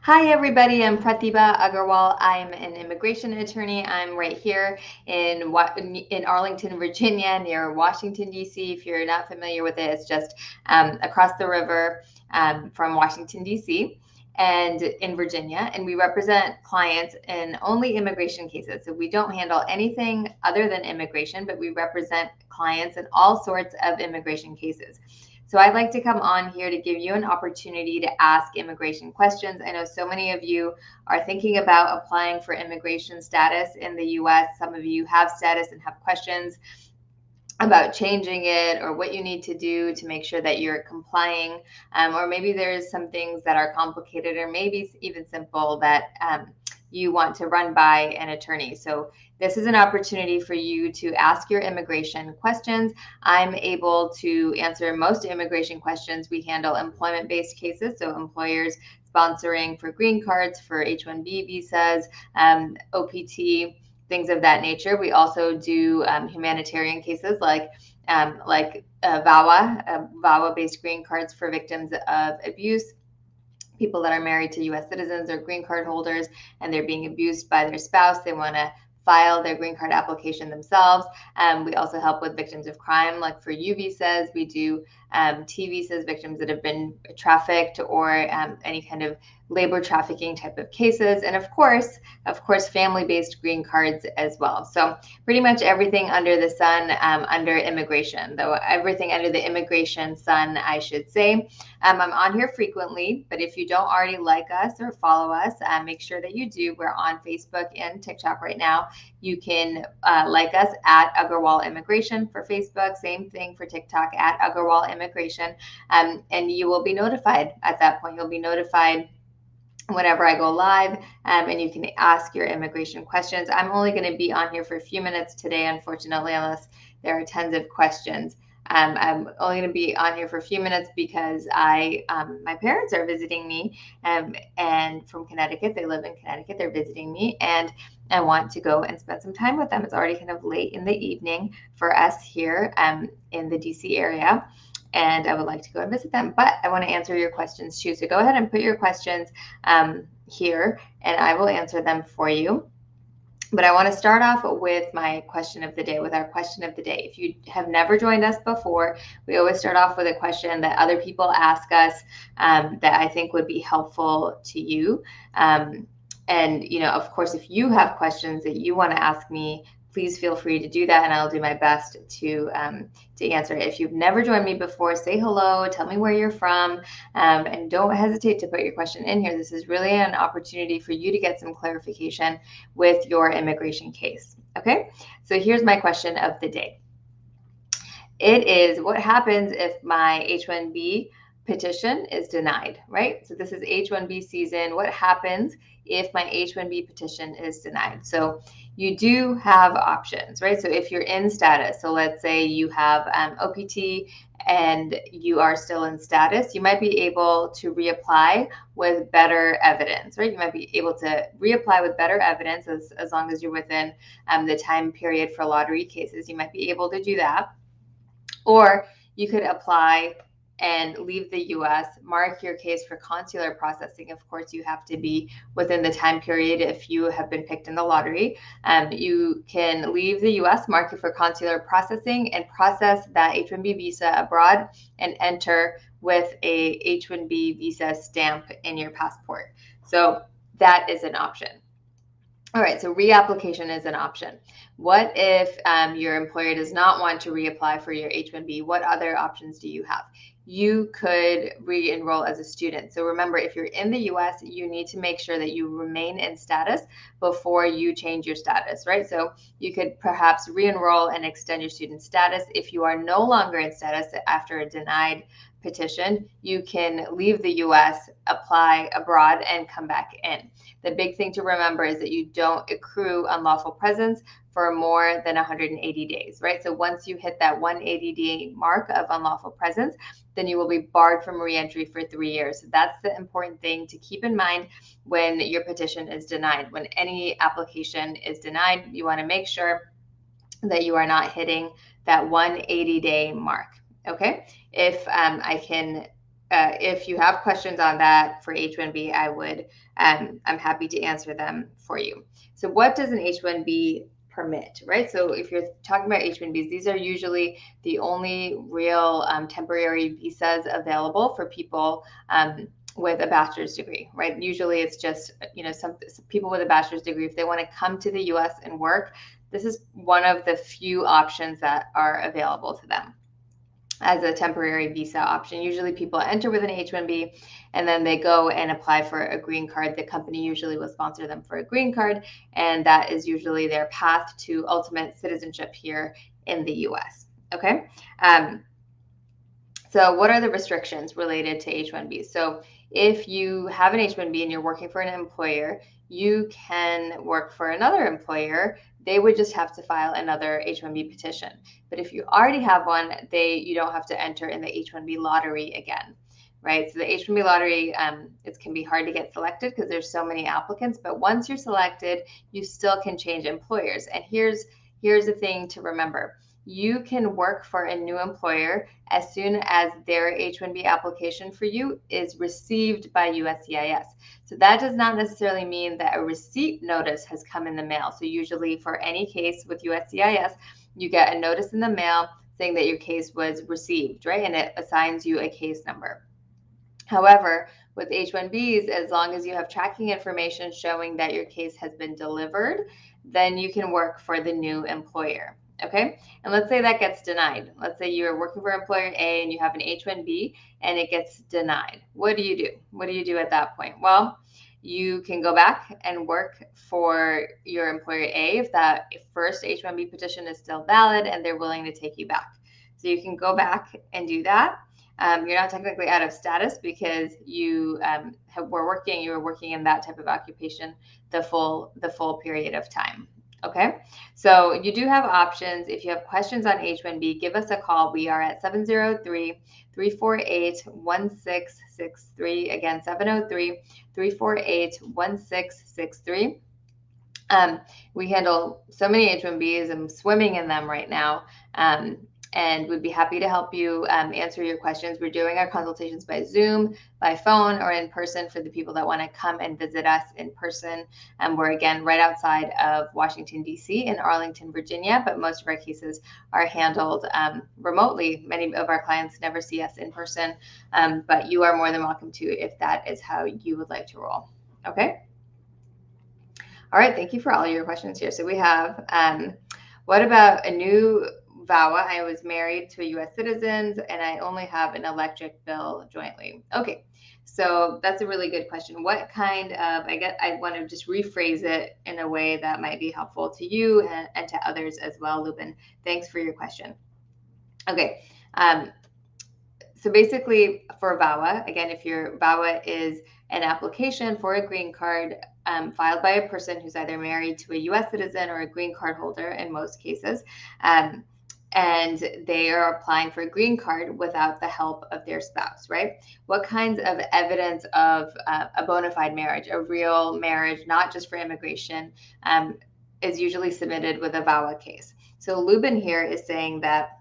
Hi, everybody. I'm Pratibha Agarwal. I'm an immigration attorney. I'm right here in Arlington, Virginia, near Washington, D.C. If you're not familiar with it, it's just across the river from Washington, D.C. and in Virginia. And we represent clients in only immigration cases. So we don't handle anything other than immigration, but we represent clients in all sorts of immigration cases. So I'd like to come on here to give you an opportunity to ask immigration questions. I know so many of you are thinking about applying for immigration status in the US. Some of you have status and have questions about changing it or what you need to do to make sure that you're complying, or maybe there's some things that are complicated or maybe even simple that you want to run by an attorney. So this is an opportunity for you to ask your immigration questions. I'm able to answer most immigration questions. We handle employment-based cases, so employers sponsoring for green cards, for H-1B visas, OPT, things of that nature. We also do humanitarian cases like VAWA-based green cards for victims of abuse, people that are married to U.S. citizens or green card holders, and they're being abused by their spouse. They want to file their green card application themselves. We also help with victims of crime, like for U visas. We do T visas, victims that have been trafficked or any kind of labor trafficking type of cases, and of course, family-based green cards as well. So pretty much everything under the sun under immigration, though everything under the immigration sun, I should say. I'm on here frequently, but if you don't already like us or follow us, make sure that you do. We're on Facebook and TikTok right now. You can like us at Agarwal Immigration for Facebook, same thing for TikTok at Agarwal Immigration, and you will be notified at that point. You'll be notified whenever I go live, and you can ask your immigration questions. I'm only going to be on here for a few minutes today, unfortunately, unless there are tons of questions. I'm only going to be on here for a few minutes because my parents are visiting me, and from Connecticut. They live in Connecticut. They're visiting me, and I want to go and spend some time with them. It's already kind of late in the evening for us here in the DC area, and I would like to go and visit them. But I want to answer your questions too. So go ahead and put your questions here, and I will answer them for you. But I want to start off with my question of the day, with our question of the day. If you have never joined us before, we always start off with a question that other people ask us that I think would be helpful to you. And, of course, if you have questions that you want to ask me, please feel free to do that, and I'll do my best to answer it. If you've never joined me before, say hello, tell me where you're from, and don't hesitate to put your question in here. This is really an opportunity for you to get some clarification with your immigration case. Okay, so here's my question of the day. It is, what happens if my H-1B petition is denied, right? So this is H-1B season. What happens if my H-1B petition is denied? So you do have options, right? So if you're in status, so let's say you have OPT and you are still in status, you might be able to reapply with better evidence, right? You might be able to reapply with better evidence as long as you're within the time period for lottery cases. You might be able to do that. Or you could apply and leave the U.S., mark your case for consular processing. Of course, you have to be within the time period if you have been picked in the lottery. You can leave the U.S., mark it for consular processing, and process that H-1B visa abroad and enter with a H-1B visa stamp in your passport. So that is an option. All right, so reapplication is an option. What if your employer does not want to reapply for your H-1B? What other options do you have? You could re-enroll as a student. So remember, if you're in the US, you need to make sure that you remain in status before you change your status, right? So you could perhaps re-enroll and extend your student status. If you are no longer in status after a denied petition, you can leave the US, apply abroad, and come back in. The big thing to remember is that you don't accrue unlawful presence for more than 180 days, right? So once you hit that 180-day mark of unlawful presence, then you will be barred from reentry for 3 years. So that's the important thing to keep in mind when your petition is denied. When any application is denied, you want to make sure that you are not hitting that 180-day mark. Okay, if I can if you have questions on that for H-1B, I'm happy to answer them for you. So what does an H-1B permit, right? So if you're talking about H-1Bs, these are usually the only real temporary visas available for people with a bachelor's degree, right? Usually it's just, some people with a bachelor's degree, if they want to come to the US and work, this is one of the few options that are available to them as a temporary visa option. Usually people enter with an H-1B and then they go and apply for a green card. The company usually will sponsor them for a green card, and that is usually their path to ultimate citizenship here in the US. Okay. So what are the restrictions related to H-1B? So if you have an H-1B and you're working for an employer, you can work for another employer. They would just have to file another H-1B petition. But if you already have one, you don't have to enter in the H-1B lottery again, right? So the H-1B lottery, it can be hard to get selected because there's so many applicants. But once you're selected, you still can change employers. And here's the thing to remember. You can work for a new employer as soon as their H-1B application for you is received by USCIS. So that does not necessarily mean that a receipt notice has come in the mail. So usually for any case with USCIS, you get a notice in the mail saying that your case was received, right? And it assigns you a case number. However, with H-1Bs, as long as you have tracking information showing that your case has been delivered, then you can work for the new employer. Okay. And let's say that gets denied. Let's say you're working for employer A and you have an H-1B and it gets denied. What do you do? What do you do at that point? Well, you can go back and work for your employer A if that first H-1B petition is still valid and they're willing to take you back. So you can go back and do that. You're not technically out of status because you were working in that type of occupation the full period of time. Okay, so you do have options. If you have questions on H-1B, give us a call. We are at 703-348-1663. Again, 703-348-1663. We handle so many H-1Bs. I'm swimming in them right now. And we'd be happy to help you answer your questions. We're doing our consultations by Zoom, by phone, or in person for the people that want to come and visit us in person. We're, again, right outside of Washington, D.C. in Arlington, Virginia, but most of our cases are handled remotely. Many of our clients never see us in person, but you are more than welcome to if that is how you would like to roll. Okay? All right, thank you for all your questions here. So we have, what about a new VAWA? I was married to a U.S. citizen and I only have an electric bill jointly. Okay, so that's a really good question. What kind of, I want to just rephrase it in a way that might be helpful to you and to others as well, Lubin. Thanks for your question. Okay, so basically for VAWA, again, if your VAWA is an application for a green card filed by a person who's either married to a U.S. citizen or a green card holder in most cases, and they are applying for a green card without the help of their spouse, right? What kinds of evidence of a bona fide marriage, a real marriage, not just for immigration, is usually submitted with a VAWA case? So Lubin here is saying that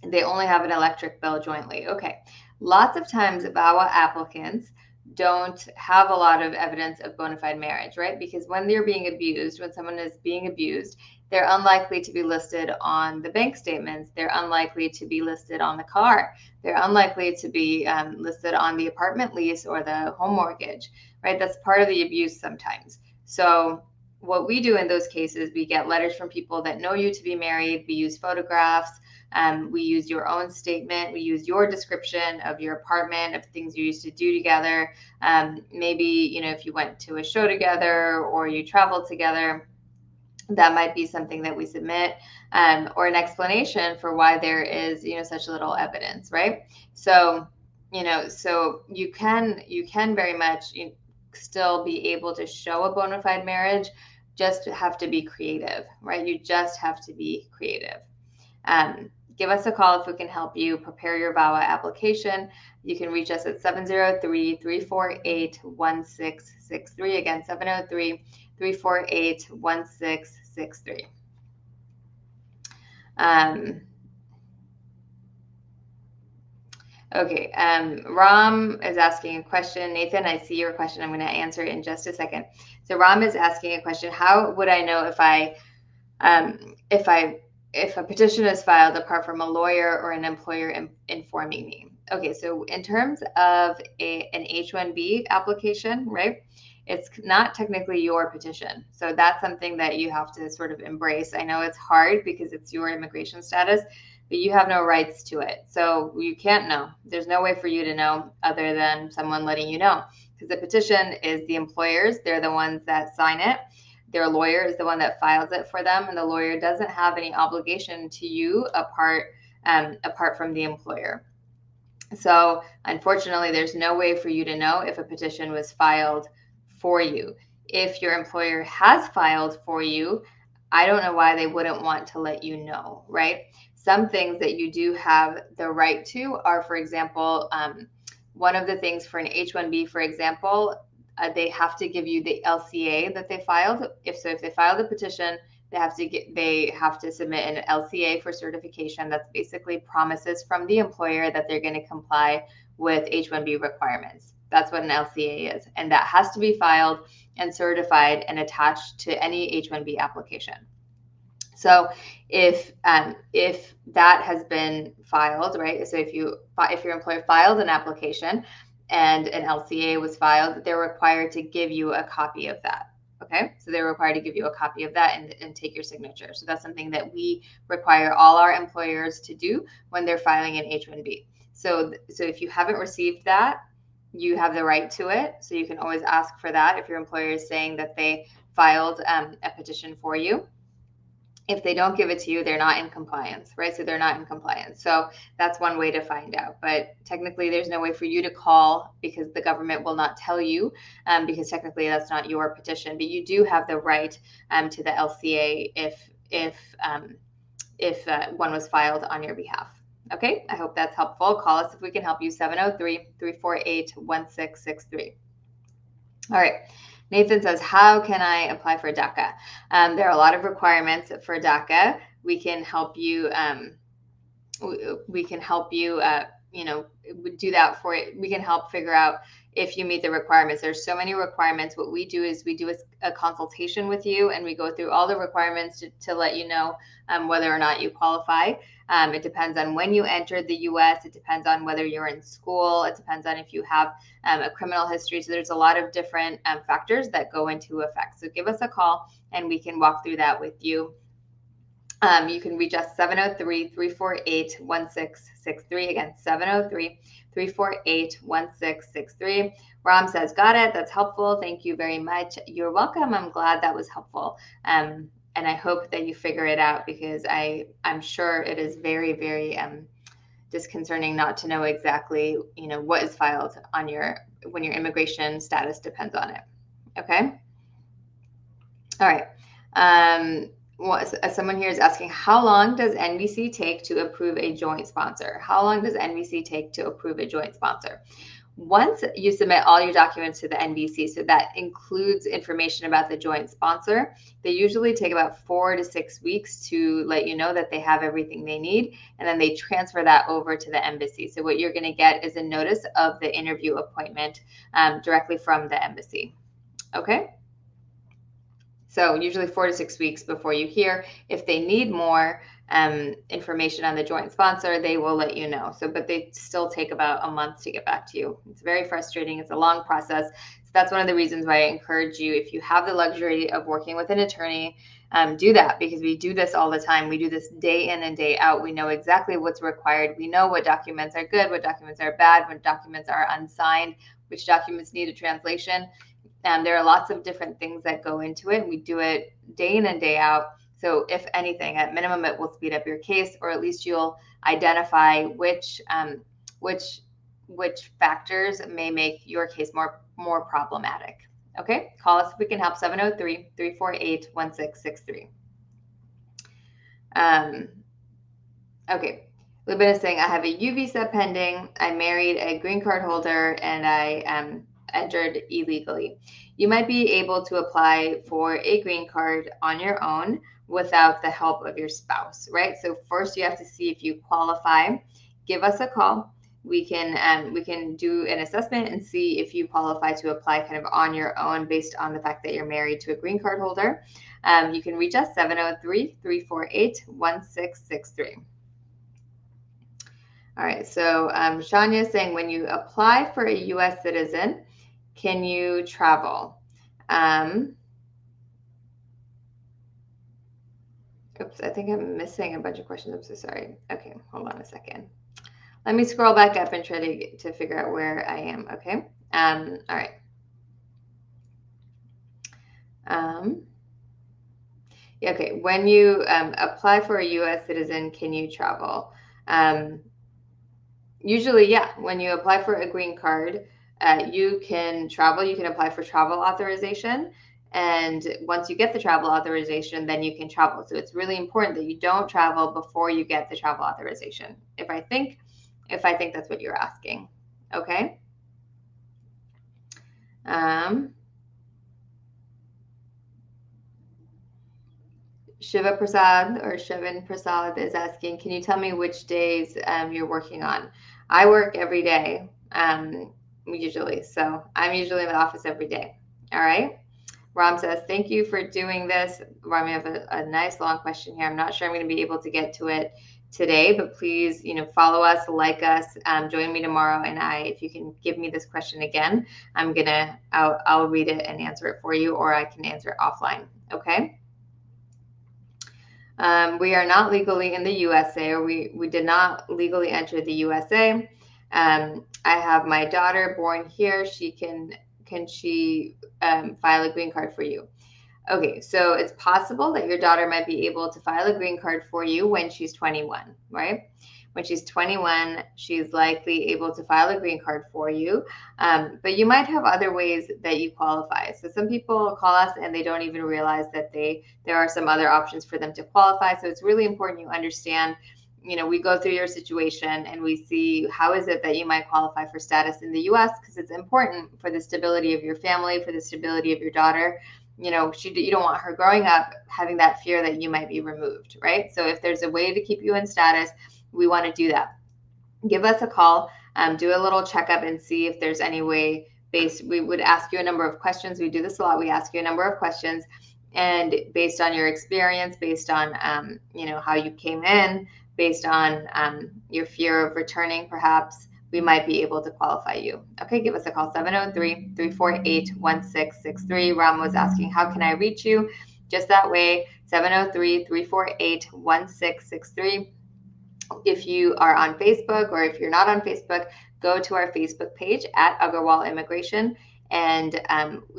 they only have an electric bill jointly. Okay, lots of times VAWA applicants don't have a lot of evidence of bona fide marriage, right? Because when they're being abused, when someone is being abused, they're unlikely to be listed on the bank statements. They're unlikely to be listed on the car. They're unlikely to be listed on the apartment lease or the home mortgage, right? That's part of the abuse sometimes. So what we do in those cases, we get letters from people that know you to be married. We use photographs. We use your own statement. We use your description of your apartment, of things you used to do together. Maybe, if you went to a show together or you traveled together, that might be something that we submit, or an explanation for why there is, such little evidence, right? So, so you can very much still be able to show a bona fide marriage, just have to be creative, right? You just have to be creative. Give us a call if we can help you prepare your VAWA application. You can reach us at 703-348-1663. Again, 703-348-1663. Okay, Ram is asking a question. Nathan, I see your question. I'm going to answer it in just a second. So Ram is asking a question. How would I know if a petition is filed apart from a lawyer or an employer informing me? Okay, so in terms of an H-1B application, right? It's not technically your petition. So that's something that you have to sort of embrace. I know it's hard because it's your immigration status, but you have no rights to it. So you can't know. There's no way for you to know other than someone letting you know. Because the petition is the employers, they're the ones that sign it. Their lawyer is the one that files it for them, and the lawyer doesn't have any obligation to you apart from the employer. So unfortunately, there's no way for you to know if a petition was filed for you. If your employer has filed for you, I don't know why they wouldn't want to let you know, right? Some things that you do have the right to are, for example, one of the things for an H-1B, for example, they have to give you the LCA that they filed. If they filed a petition, they have to submit an LCA for certification. That's basically promises from the employer that they're going to comply with H-1B requirements. That's what an LCA is, and that has to be filed and certified and attached to any H-1B application. So if that has been filed, right? So if your employer filed an application and an LCA was filed, they're required to give you a copy of that. Okay, so they're required to give you a copy of that and take your signature. So that's something that we require all our employers to do when they're filing an H-1B. So if you haven't received that, you have the right to it. So you can always ask for that if your employer is saying that they filed a petition for you. If they don't give it to you, they're not in compliance, right? So they're not in compliance. So that's one way to find out. But technically, there's no way for you to call because the government will not tell you because technically that's not your petition. But you do have the right to the LCA if one was filed on your behalf. Okay, I hope that's helpful. Call us if we can help you, 703-348-1663. All right. Nathan says, how can I apply for DACA? There are a lot of requirements for DACA. We can help you. Do that for it. We can help figure out if you meet the requirements. There's so many requirements. What we do is we do a consultation with you, and we go through all the requirements to let you know whether or not you qualify. It depends on when you entered the U.S. It depends on whether you're in school. It depends on if you have a criminal history. So there's a lot of different factors that go into effect. So give us a call, and we can walk through that with you. You can reach us 703-348-1663. Again, 703-348-1663. Ram says, got it. That's helpful. Thank you very much. You're welcome. I'm glad that was helpful. And I hope that you figure it out because I'm sure it is very, very disconcerting not to know exactly, what is filed on when your immigration status depends on it. Okay. All right. Someone here is asking, how long does NVC take to approve a joint sponsor? How long does NVC take to approve a joint sponsor? Once you submit all your documents to the NVC, so that includes information about the joint sponsor, they usually take about 4 to 6 weeks to let you know that they have everything they need, and then they transfer that over to the embassy. So what you're going to get is a notice of the interview appointment directly from the embassy. Okay? So usually 4 to 6 weeks before you hear. If they need more information on the joint sponsor, they will let you know. But they still take about a month to get back to you. It's very frustrating. It's a long process. So that's one of the reasons why I encourage you, if you have the luxury of working with an attorney, do that, because we do this all the time. We do this day in and day out. We know exactly what's required. We know what documents are good, what documents are bad, what documents are unsigned, which documents need a translation. There are lots of different things that go into it. We do it day in and day out. So if anything, at minimum, it will speed up your case, or at least you'll identify which factors may make your case more problematic. Okay, call us if we can help, 703-348-1663. Okay, Lubin is saying, I have a U visa pending. I married a green card holder, and I entered illegally. You might be able to apply for a green card on your own without the help of your spouse, right? So first you have to see if you qualify. Give us a call. we can do an assessment and see if you qualify to apply kind of on your own based on the fact that you're married to a green card holder. You can reach us 703-348-1663. All right, so Shania is saying, when you apply for a U.S. citizen, can you travel? Oops, I think I'm missing a bunch of questions. I'm so sorry. Okay, hold on a second. Let me scroll back up and try to figure out where I am. Okay. All right. Okay. When you apply for a U.S. citizen, can you travel? Usually, yeah. When you apply for a green card, you can travel. You can apply for travel authorization. And once you get the travel authorization, then you can travel. So it's really important that you don't travel before you get the travel authorization. If I think that's what you're asking. Okay. Shiva Prasad or Shivan Prasad is asking, can you tell me which days you're working on? I work every day, usually. So I'm usually in the office every day. All right. Ram says, thank you for doing this. Ram, we have a nice long question here. I'm not sure I'm going to be able to get to it today, but please, follow us, like us, join me tomorrow. And if you can give me this question again, I'll read it and answer it for you, or I can answer it offline. Okay. We are not legally in the USA, or we did not legally enter the USA. I have my daughter born here. Can she file a green card for you? Okay, so it's possible that your daughter might be able to file a green card for you when she's 21, right? When she's 21, she's likely able to file a green card for you. But you might have other ways that you qualify. So some people call us and they don't even realize that there are some other options for them to qualify. So it's really important you understand, we go through your situation and we see how is it that you might qualify for status in the US, because it's important for the stability of your family, for the stability of your daughter. You don't want her growing up having that fear that you might be removed, right? So if there's a way to keep you in status, we want to do that. Give us a call, do a little checkup and see if there's any way we would ask you a number of questions. We do this a lot. We ask you a number of questions, and based on your experience, based on, how you came in, based on your fear of returning, perhaps, we might be able to qualify you. Okay, give us a call, 703-348-1663. Ram was asking, how can I reach you? Just that way, 703-348-1663. If you are on Facebook, or if you're not on Facebook, go to our Facebook page at Agarwal Immigration. And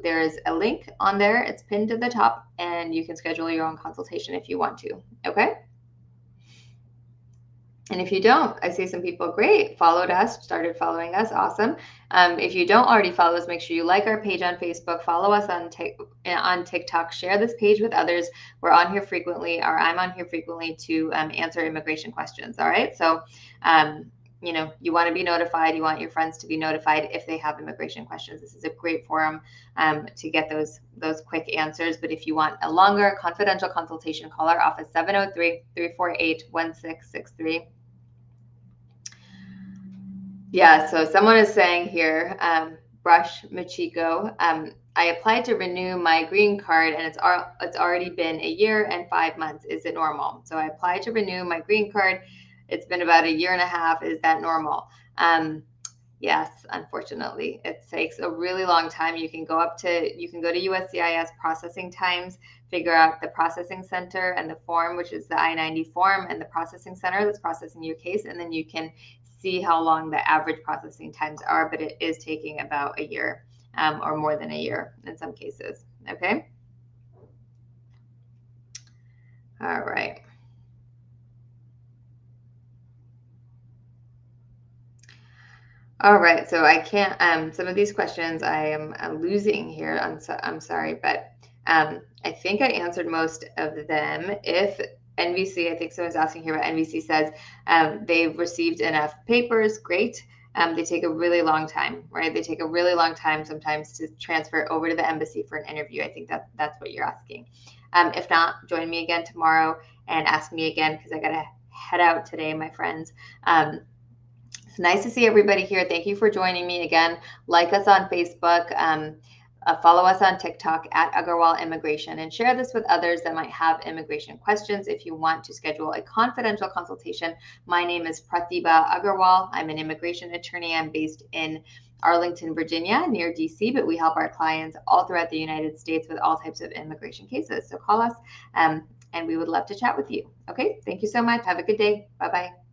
there's a link on there. It's pinned to the top, and you can schedule your own consultation if you want to. Okay. And if you don't, I see some people, great, followed us, started following us. Awesome. If you don't already follow us, make sure you like our page on Facebook, follow us on TikTok, share this page with others. We're on here frequently, or I'm on here frequently to answer immigration questions. All right. So, you want to be notified. You want your friends to be notified if they have immigration questions. This is a great forum to get those quick answers. But if you want a longer confidential consultation, call our office, 703-348-1663. Yeah, so someone is saying here, Brush Machiko, I applied to renew my green card and it's already been a year and 5 months. Is it normal? So I applied to renew my green card. It's been about a year and a half. Is that normal? Yes, unfortunately, it takes a really long time. You can go to USCIS processing times, figure out the processing center and the form, which is the I-90 form, and the processing center that's processing your case, and then you can see how long the average processing times are, but it is taking about a year or more than a year in some cases. Okay. All right. All right, so I can't, some of these questions I'm losing here. I'm sorry, but I think I answered most of them. If NVC, I think someone's asking here, but NVC says they've received enough papers, great. They take a really long time, right? They take a really long time sometimes to transfer over to the embassy for an interview. I think that's what you're asking. If not, join me again tomorrow and ask me again, because I got to head out today, my friends. It's nice to see everybody here. Thank you for joining me again. Like us on Facebook. Follow us on TikTok at Agarwal Immigration, and share this with others that might have immigration questions. If you want to schedule a confidential consultation, my name is Pratibha Agarwal. I'm an immigration attorney. I'm based in Arlington, Virginia, near DC, but we help our clients all throughout the United States with all types of immigration cases. So call us and we would love to chat with you. Okay, thank you so much. Have a good day. Bye-bye.